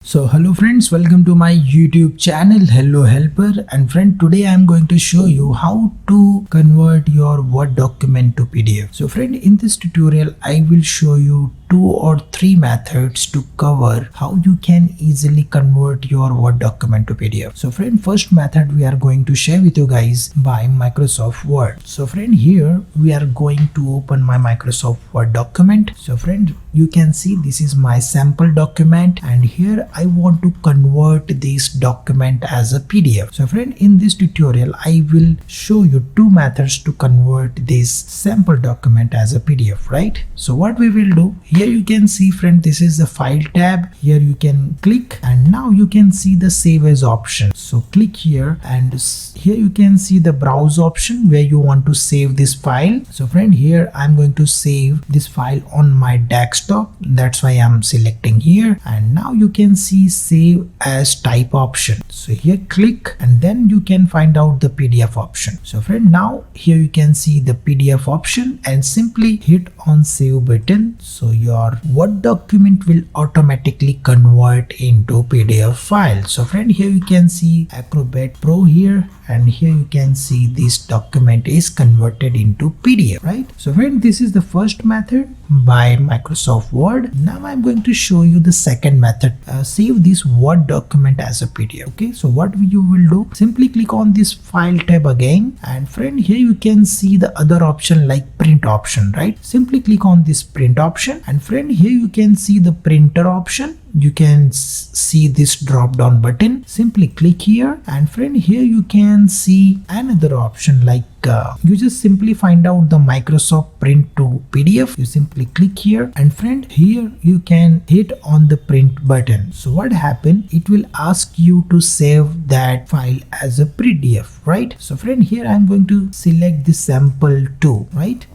So hello friends, welcome to my YouTube channel Hello Helper. And friend, today I am going to show you how to convert your Word document to PDF. So friend, in this tutorial I will show you 2 or 3 methods to cover how you can easily convert your Word document to PDF. So friend, first method we are going to share with you guys by Microsoft Word. So friend, here we are going to open my Microsoft Word document. So friend, you can see this is my sample document, and here I want to convert this document as a PDF. So friend, in this tutorial I will show you 2 methods to convert this sample document as a PDF, right? So what we will do, here you can see friend, this is the file tab. Here you can click and now you can see the save as option. So click here and here you can see the browse option where you want to save this file. So friend, here I'm going to save this file on my desktop. That's why I'm selecting here, and now you can see save as type option. So here click and then you can find out the PDF option. So friend, now here you can see the PDF option and simply hit on save button. So your Word document will automatically convert into PDF file. So friend, here you can see Acrobat Pro here, and here you can see this document is converted into PDF, right? So friend, this is the first method by Microsoft Word. Now I'm going to show you the second method. Save this Word document as a PDF. Okay, so what you will do, simply click on this file tab again, and friend, here you can see the other option like print option, right? Simply click on this print option, and friend, here you can see the printer option. You can see this drop down button. Simply click here, and friend, here you can see another option like you just simply find out the Microsoft print to PDF. You simply click here, and friend, here you can hit on the print button. So what happened, it will ask you to save that file as a PDF, right? So friend, here I'm going to select the sample 2, right?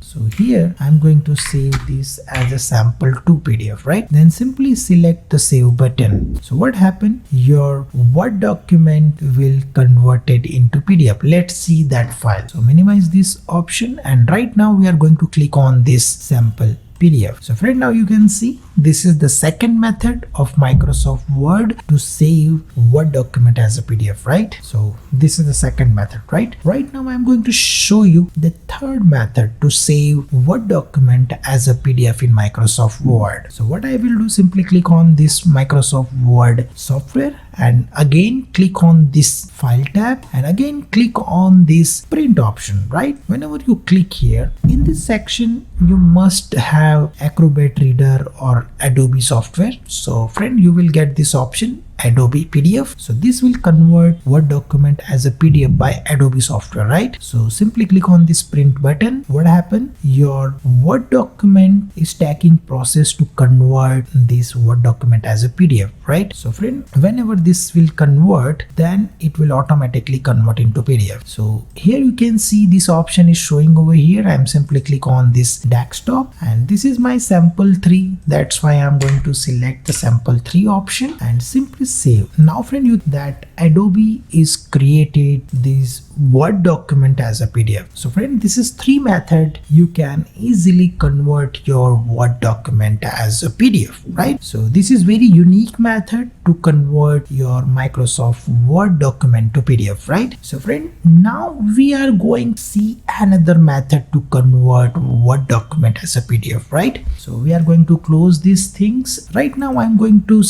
So here I'm going to save this as a sample 2 PDF, right? Then simply select the save button. So what happened? Your Word document will convert it into PDF. Let's see that file. So minimize this option, and right now we are going to click on this sample PDF. So friend, now you can see this is the second method of Microsoft Word to save Word document as a PDF, right? So this is the second method, right? Right now I'm going to show you the third method to save Word document as a PDF in Microsoft Word. So what I will do, simply click on this Microsoft Word software, and again click on this file tab, and again click on this print option, right? Whenever you click here in this section, you must have Acrobat Reader or Adobe software. So friend, you will get this option, Adobe PDF. So this will convert Word document as a PDF by Adobe software, right? So simply click on this print button. What happened? Your Word document is taking process to convert this Word document as a PDF, right? So friend, whenever this will convert, then it will automatically convert into PDF. So here you can see this option is showing over here. I'm simply click on this desktop, and this is my sample 3. That's why I'm going to select the sample 3 option and simply save. Now friend, that Adobe is created this Word document as a PDF. So friend, this is 3 method you can easily convert your Word document as a PDF, right? So this is very unique method to convert your Microsoft Word document to PDF, right? So friend, now we are going to see another method to convert Word document as a PDF, right? So we are going to close these things. Right now I'm going to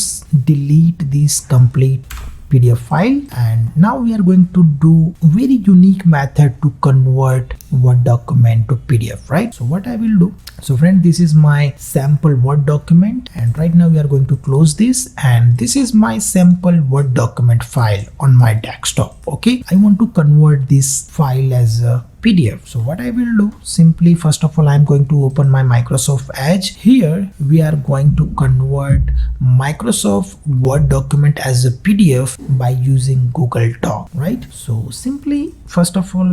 delete this complete PDF file, and now we are going to do very unique method to convert Word document to PDF, right? So what I will do, so friend, this is my sample Word document, and right now we are going to close this, and this is my sample Word document file on my desktop. Okay, I want to convert this file as a PDF. So what I will do, simply first of all I'm going to open my Microsoft Edge. Here we are going to convert Microsoft Word document as a PDF by using Google Doc, right? So simply first of all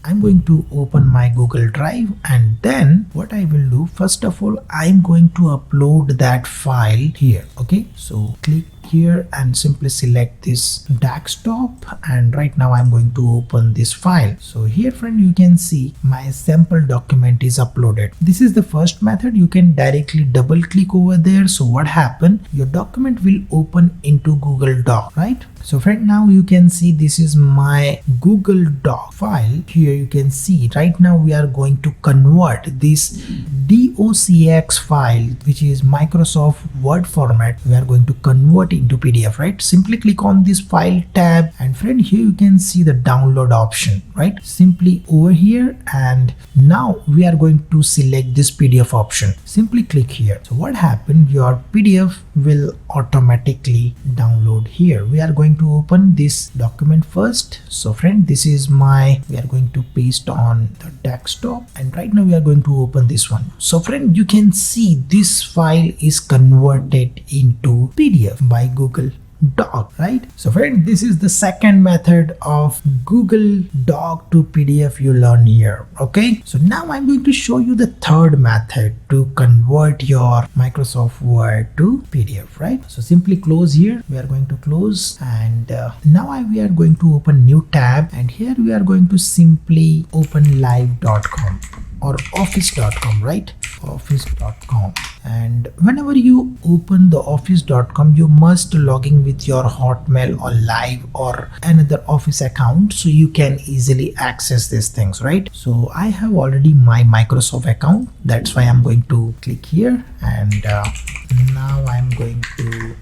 I'm going to open my Google Drive, and then what I will do, first of all I'm going to upload that file here. Okay, so click here and simply select this desktop, and right now I'm going to open this file. So here friend, you can see my sample document is uploaded. This is the first method. You can directly double click over there. So what happened, your document will open into Google Doc, right? So friend, now you can see this is my Google Doc file. Here you can see right now we are going to convert this docx file, which is Microsoft Word format. We are going to convert into PDF, right? Simply click on this file tab, and friend, here you can see the download option, right? Simply over here, and now we are going to select this PDF option. Simply click here. So what happened, your PDF will automatically download here. We are going to open this document first. So friend, this is we are going to paste on the desktop, and right now we are going to open this one. So friend, you can see this file is converted into PDF by Google Doc, right? So friend, this is the second method of Google Doc to PDF you learn here. Okay, so now I'm going to show you the third method to convert your Microsoft Word to PDF, right? So simply close here. We are going to close, and now we are going to open new tab, and here we are going to simply open live.com or office.com, right? Office.com. And whenever you open the office.com, you must log in with your Hotmail or Live or another Office account, so you can easily access these things, right? So I have already my Microsoft account. That's why I'm going to click here, and now I'm going to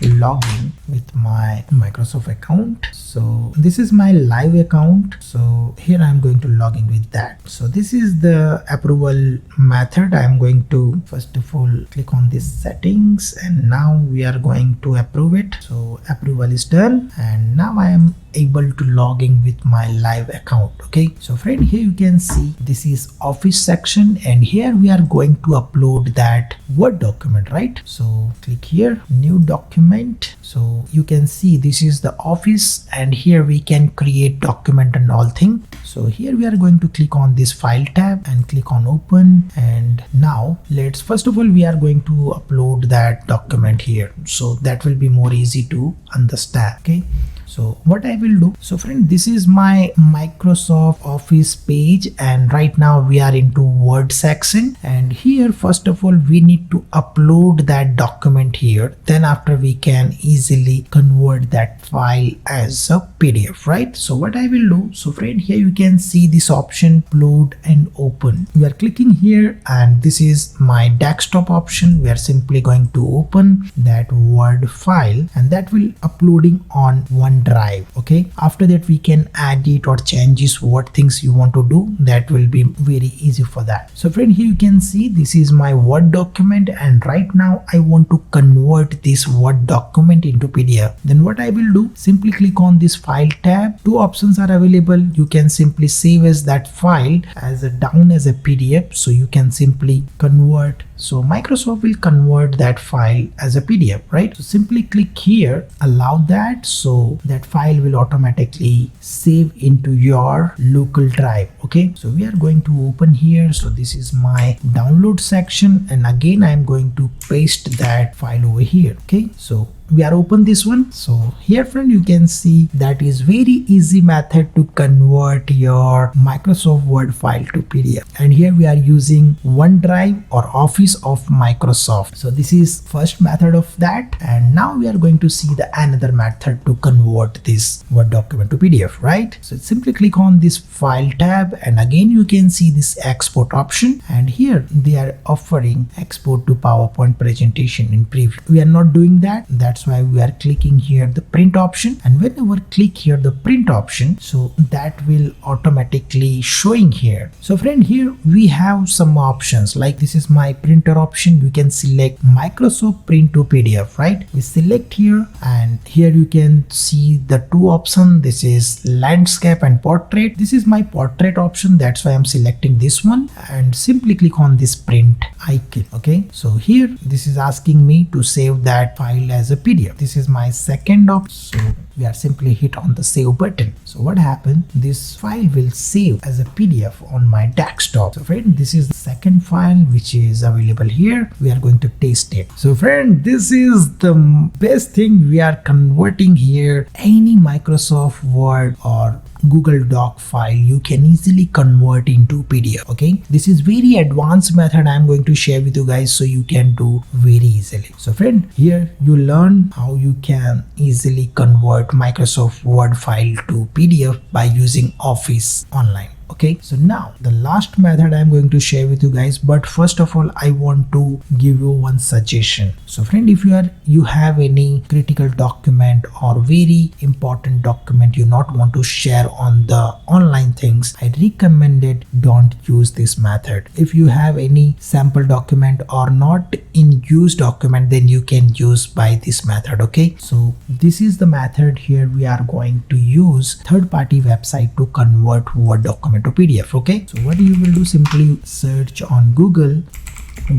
log in with my Microsoft account. So this is my Live account, so here I'm going to log in with that. So this is the approval method. I'm going to first of all click on this settings, and now we are going to approve it. So approval is done, and now I am able to log in with my Live account. Okay, so friend, here you can see this is Office section, and here we are going to upload that Word document, right? So click here, new document. So you can see this is the Office, and here we can create document and all thing. So here we are going to click on this file tab and click on open, and now let's first of all we are going to upload that document here, so that will be more easy to understand. Okay, so what I will do, so friend, this is my Microsoft Office page, and right now we are into Word section, and here first of all we need to upload that document here. Then after we can easily convert that file as a PDF, right? So what I will do, so friend, here you can see this option upload and open. We are clicking here, and this is my desktop option. We are simply going to open that Word file, and that will uploading on OneDrive. Okay, after that we can add it or changes what things you want to do. That will be very easy for that. So friend, here you can see this is my Word document, and right now I want to convert this Word document into PDF. Then what I will do, simply click on this file tab. Two options are available. You can simply save as that file as a down as a PDF, so you can simply convert. So Microsoft will convert that file as a PDF, right? So simply click here, allow that, so that file will automatically save into your local drive. Okay, so we are going to open here. So this is my download section, and again I'm going to paste that file over here. Okay, so we are open this one. So here friend, you can see that is very easy method to convert your Microsoft Word file to PDF, and here we are using OneDrive or Office of Microsoft. So this is first method of that, and now we are going to see the another method to convert this Word document to PDF, right? So simply click on this file tab, and again you can see this export option, and here they are offering export to PowerPoint presentation in preview. We are not doing that. That's why we are clicking here the print option, and whenever click here the print option, so that will automatically showing here. So friend, here we have some options, like this is my printer option. You can select Microsoft Print to PDF, right? We select here, and here you can see the two options. This is landscape and portrait. This is my portrait option, that's why I'm selecting this one, and simply click on this print icon. Okay, so here this is asking me to save that file as a PDF. This is my second option. So we are simply hit on the save button. So what happened? This file will save as a PDF on my desktop. So friend, this is the second file which is available here. We are going to taste it. So friend, this is the best thing. We are converting here any Microsoft Word or Google Doc file you can easily convert into PDF. Okay, this is very advanced method I'm going to share with you guys, so you can do very easily. So friend, here you learn how you can easily convert Microsoft Word file to PDF by using Office Online. Okay, so now the last method I'm going to share with you guys, but first of all I want to give you one suggestion. So friend, if you have any critical document or very important document you not want to share on the online things, I recommend it don't use this method. If you have any sample document or not in use document, then you can use by this method. Okay, so this is the method. Here we are going to use third-party website to convert Word document to PDF. Okay, so what you will do, simply search on Google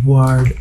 Word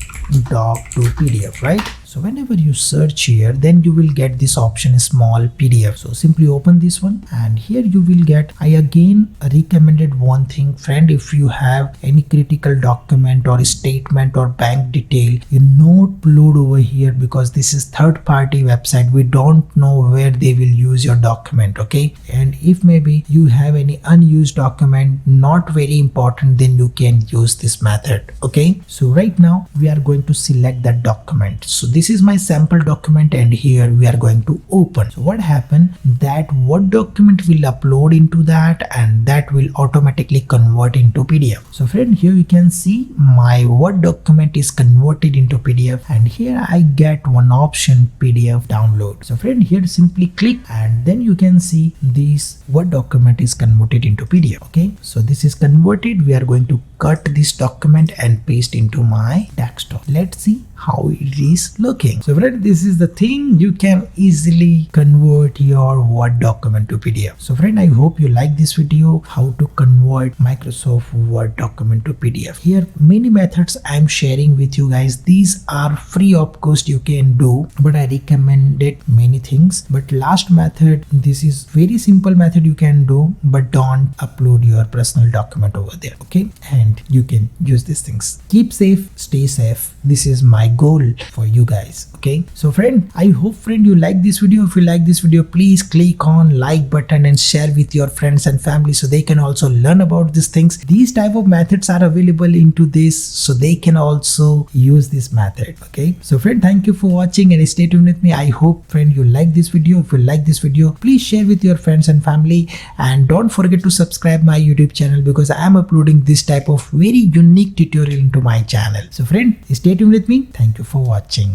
doc to PDF, right? So whenever you search here, then you will get this option small PDF. So simply open this one, and here you will get, I again recommended one thing friend, if you have any critical document or statement or bank detail, you not upload over here, because this is third party website. We don't know where they will use your document. Okay, and if maybe you have any unused document, not very important, then you can use this method. Okay, so right now we are going to select that document. So this is my sample document, and here we are going to open. So what happened, that Word document will upload into that, and that will automatically convert into PDF. So friend, here you can see my Word document is converted into PDF, and here I get one option, PDF download. So friend, here simply click, and then you can see this Word document is converted into PDF. Okay, so this is converted. We are going to cut this document and paste into my desktop. Let's see how it is looking. So friend, this is the thing, you can easily convert your Word document to PDF. So friend, I hope you like this video, how to convert Microsoft Word document to PDF. Here many methods I'm sharing with you guys. These are free of cost, you can do, but I recommended many things. But last method, this is very simple method you can do, but don't upload your personal document over there. Okay, and you can use these things. Keep safe, stay safe. This is my goal for you guys. Okay, so friend, I hope friend you like this video. If you like this video, please click on like button and share with your friends and family, so they can also learn about these things. These type of methods are available into this, so they can also use this method. Okay, so friend, thank you for watching and stay tuned with me. I hope friend you like this video. If you like this video, please share with your friends and family, and don't forget to subscribe my YouTube channel, because I am uploading this type of very unique tutorial into my channel. So friend, stay tuned with me. Thank you for watching.